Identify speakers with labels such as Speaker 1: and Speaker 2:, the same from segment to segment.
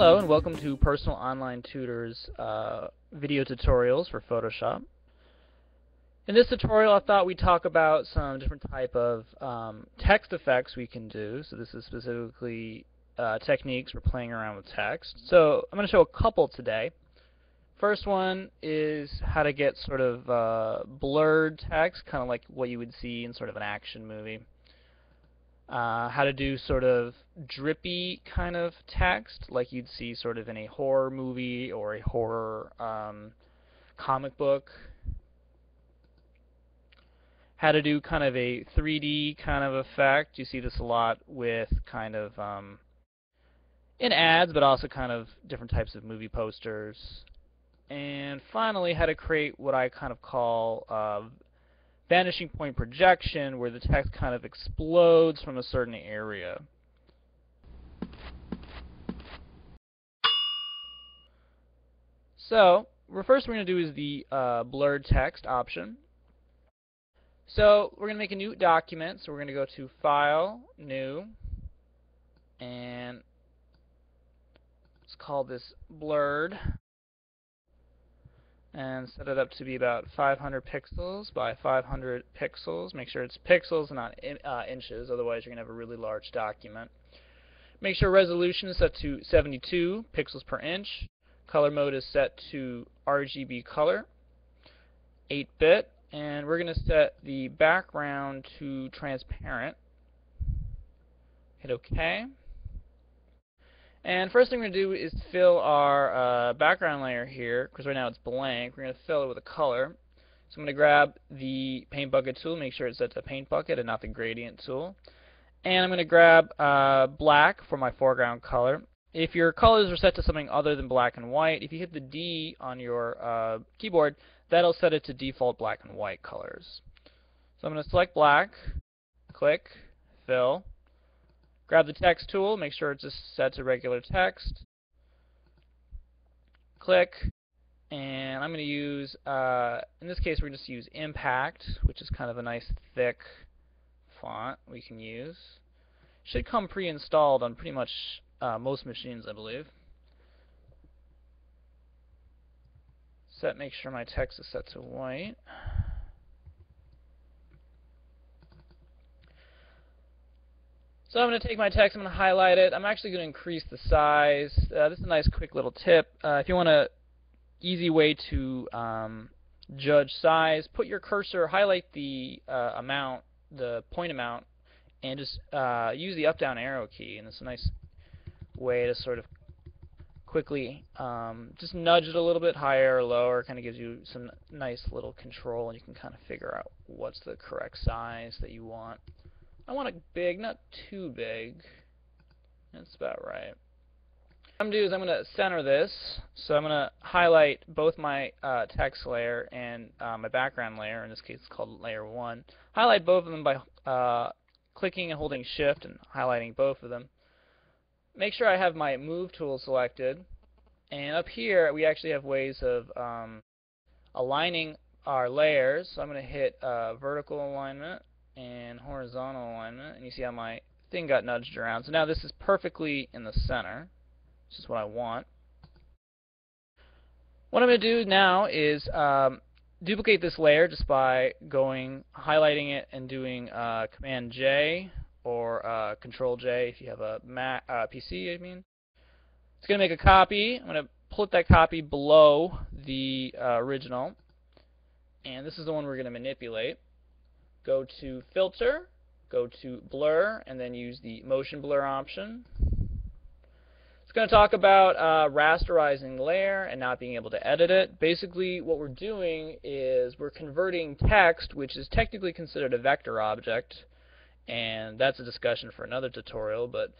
Speaker 1: Hello and welcome to Personal Online Tutor's video tutorials for Photoshop. In this tutorial I thought we'd talk about some different type of text effects we can do. So this is specifically techniques for playing around with text. So I'm going to show a couple today. First one is how to get sort of blurred text, kind of like what you would see in sort of an action movie. How to do sort of drippy kind of text like you'd see sort of in a horror movie or a horror comic book. How to do kind of a 3D kind of effect. You see this a lot with kind of in ads, but also kind of different types of movie posters. And finally, how to create what I kind of call vanishing point projection, where the text kind of explodes from a certain area. So, first we're going to do is the blurred text option. So, we're going to make a new document. So, we're going to go to File, New, and let's call this Blurred. And set it up to be about 500 pixels by 500 pixels. Make sure it's pixels and not inches, otherwise you're going to have a really large document. Make sure resolution is set to 72 pixels per inch. Color mode is set to RGB color, 8-bit, and we're going to set the background to transparent. Hit OK. And first thing we're going to do is fill our background layer here, because right now it's blank. We're going to fill it with a color. So I'm going to grab the paint bucket tool, make sure it's set to paint bucket and not the gradient tool. And I'm going to grab black for my foreground color. If your colors are set to something other than black and white, if you hit the D on your keyboard, that'll set it to default black and white colors. So I'm going to select black, click, fill. Grab the text tool, make sure it's just set to regular text. Click, and I'm going to use, in this case we're going to use Impact, which is kind of a nice thick font we can use. Should come pre-installed on pretty much most machines, I believe. Make sure my text is set to white. So I'm going to take my text, I'm going to highlight it. I'm actually going to increase the size. This is a nice quick little tip. If you want an easy way to judge size, put your cursor, highlight the amount, the point amount, and just use the up-down arrow key. And it's a nice way to sort of quickly just nudge it a little bit higher or lower. Kind of gives you some nice little control, and you can kind of figure out what's the correct size that you want. I want it big, not too big. That's about right. What I'm going to do is I'm going to center this. So I'm going to highlight both my text layer and my background layer. In this case, it's called layer 1. Highlight both of them by clicking and holding Shift and highlighting both of them. Make sure I have my Move tool selected. And up here, we actually have ways of aligning our layers. So I'm going to hit vertical alignment and horizontal alignment, and you see how my thing got nudged around. So now this is perfectly in the center, which is what I want. What I'm going to do now is duplicate this layer just by highlighting it and doing Command J or Control J if you have a PC, I mean. It's going to make a copy. I'm going to put that copy below the original, and this is the one we're going to manipulate. Go to Filter, go to Blur, and then use the Motion Blur option. It's going to talk about rasterizing the layer and not being able to edit it. Basically, what we're doing is we're converting text, which is technically considered a vector object, and that's a discussion for another tutorial, but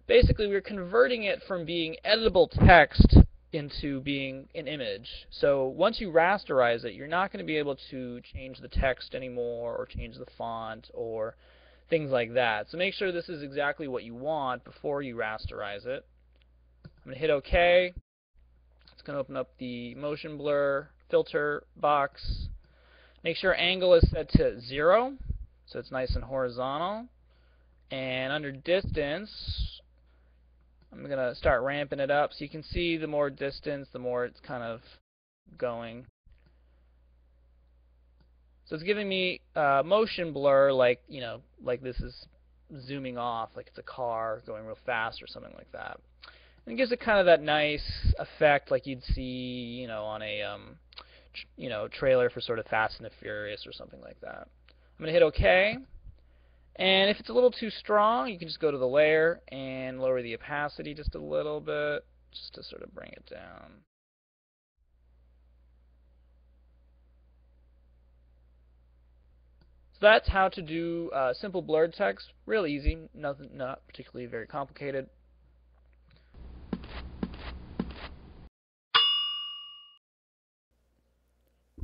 Speaker 1: basically we're converting it from being editable text into being an image. So once you rasterize it, you're not going to be able to change the text anymore or change the font or things like that. So make sure this is exactly what you want before you rasterize it. I'm going to hit OK. It's going to open up the motion blur filter box. Make sure angle is set to 0, so it's nice and horizontal. And under distance, I'm going to start ramping it up so you can see the more distance, the more it's kind of going. So it's giving me motion blur, like, you know, like this is zooming off, like it's a car going real fast or something like that. And it gives it kind of that nice effect like you'd see, you know, on a trailer for sort of Fast and the Furious or something like that. I'm going to hit OK. And if it's a little too strong, you can just go to the layer and lower the opacity just a little bit, just to sort of bring it down. So that's how to do simple blurred text. Real easy, not particularly very complicated.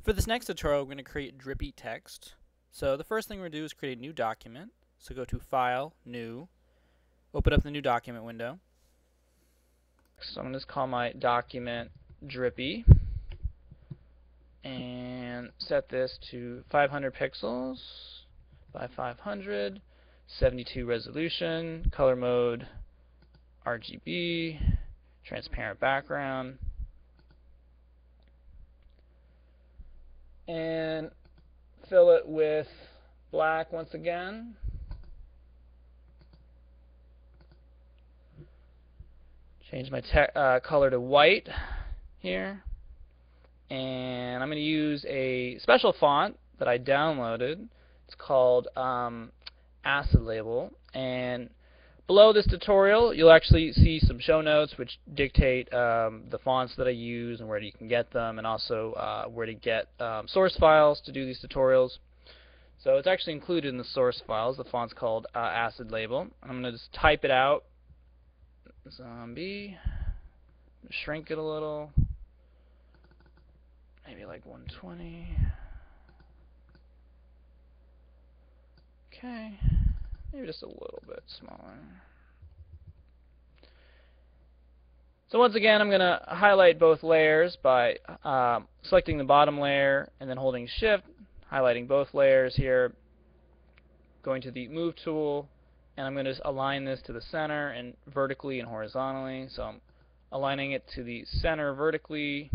Speaker 1: For this next tutorial, we're going to create drippy text. So the first thing we're going to do is create a new document. So go to File, New, open up the new document window. So I'm going to just call my document drippy and set this to 500 pixels by 500, 72 resolution, color mode RGB, transparent background, and fill it with black once again. Change my color to white here. And I'm going to use a special font that I downloaded. It's called Acid Label. And below this tutorial, you'll actually see some show notes which dictate the fonts that I use and where you can get them, and also where to get source files to do these tutorials. So it's actually included in the source files. The font's called Acid Label. I'm going to just type it out. Zombie. Shrink it a little. Maybe like 120. Okay. Maybe just a little bit smaller. So once again, I'm going to highlight both layers by selecting the bottom layer and then holding Shift, highlighting both layers here, going to the Move tool, and I'm going to align this to the center and vertically and horizontally. So I'm aligning it to the center vertically,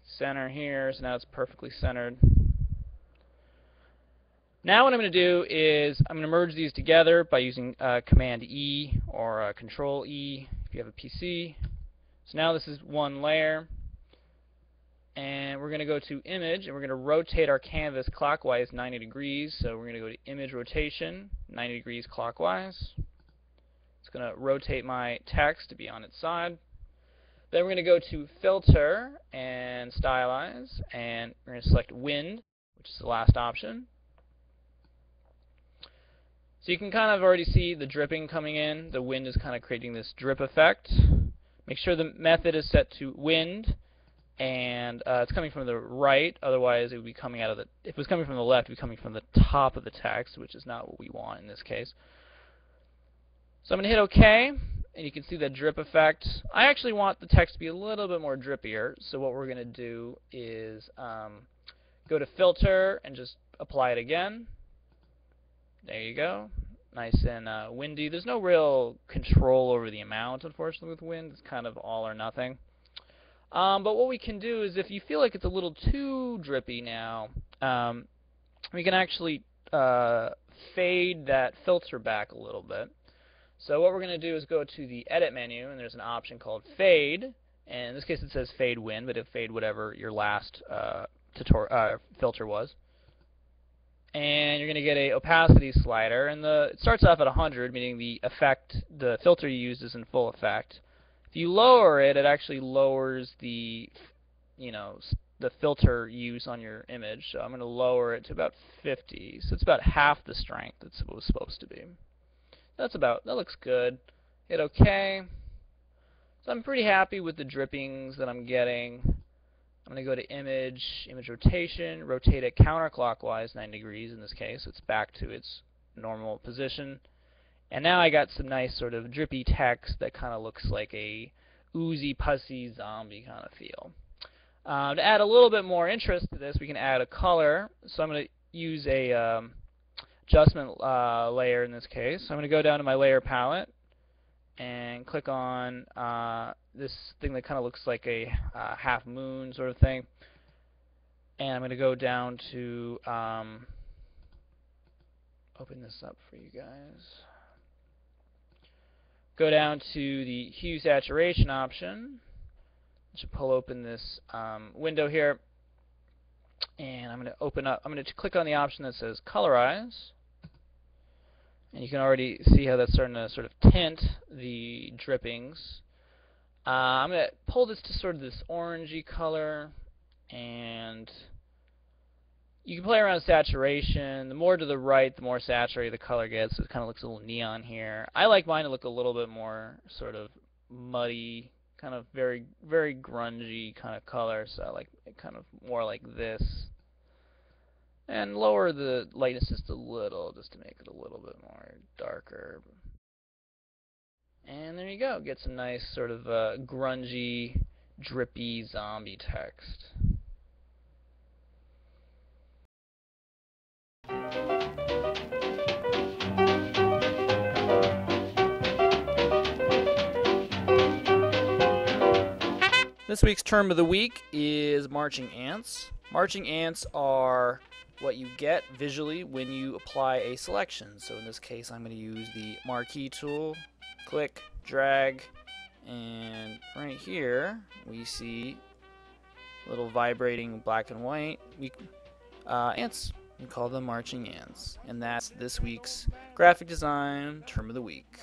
Speaker 1: center here, so now it's perfectly centered. Now what I'm going to do is I'm going to merge these together by using Command E or Control E if you have a PC. So now this is one layer, and we're going to go to Image, and we're going to rotate our canvas clockwise 90 degrees. So we're going to go to Image Rotation, 90 degrees clockwise. It's going to rotate my text to be on its side. Then we're going to go to Filter and Stylize, and we're going to select Wind, which is the last option. So you can kind of already see the dripping coming in. The wind is kind of creating this drip effect. Make sure the method is set to wind, and it's coming from the right. Otherwise, it would be coming out of the. If it was coming from the left, it would be coming from the top of the text, which is not what we want in this case. So I'm going to hit OK, and you can see the drip effect. I actually want the text to be a little bit more drippier. So what we're going to do is go to Filter and just apply it again. There you go. Nice and windy. There's no real control over the amount, unfortunately, with wind. It's kind of all or nothing. But what we can do is if you feel like it's a little too drippy now, we can actually fade that filter back a little bit. So what we're going to do is go to the Edit menu, and there's an option called Fade. And in this case it says Fade Wind, but it'll fade whatever your last filter was. And you're going to get a opacity slider, and it starts off at 100, meaning the filter you used is in full effect. If you lower it, it actually lowers the filter use on your image. So I'm going to lower it to about 50. So it's about half the strength it was supposed to be. That looks good. Hit OK. So I'm pretty happy with the drippings that I'm getting. I'm going to go to Image Rotation, rotate it counterclockwise 90 degrees in this case. It's back to its normal position. And now I got some nice sort of drippy text that kind of looks like a oozy, pussy zombie kind of feel. To add a little bit more interest to this, we can add a color. So I'm going to use a adjustment layer in this case. So I'm going to go down to my layer palette, and click on this thing that kind of looks like a half moon sort of thing. And I'm going to go down to open this up for you guys. Go down to the hue saturation option. I should pull open this window here, and I'm going to open up. I'm going to click on the option that says colorize, and you can already see how that's starting to sort of tint the drippings. I'm going to pull this to sort of this orangey color, and you can play around with saturation. The more to the right, the more saturated the color gets. So it kind of looks a little neon here. I like mine to look a little bit more sort of muddy, kind of very, very grungy kind of color. So I like it kind of more like this. And lower the lightness just a little, just to make it a little bit more darker. And there you go. Get some nice sort of grungy, drippy zombie text. This week's term of the week is marching ants. Marching ants are what you get visually when you apply a selection. So in this case, I'm going to use the marquee tool, click, drag, and right here we see little vibrating black and white ants. We call them marching ants. And that's this week's graphic design term of the week.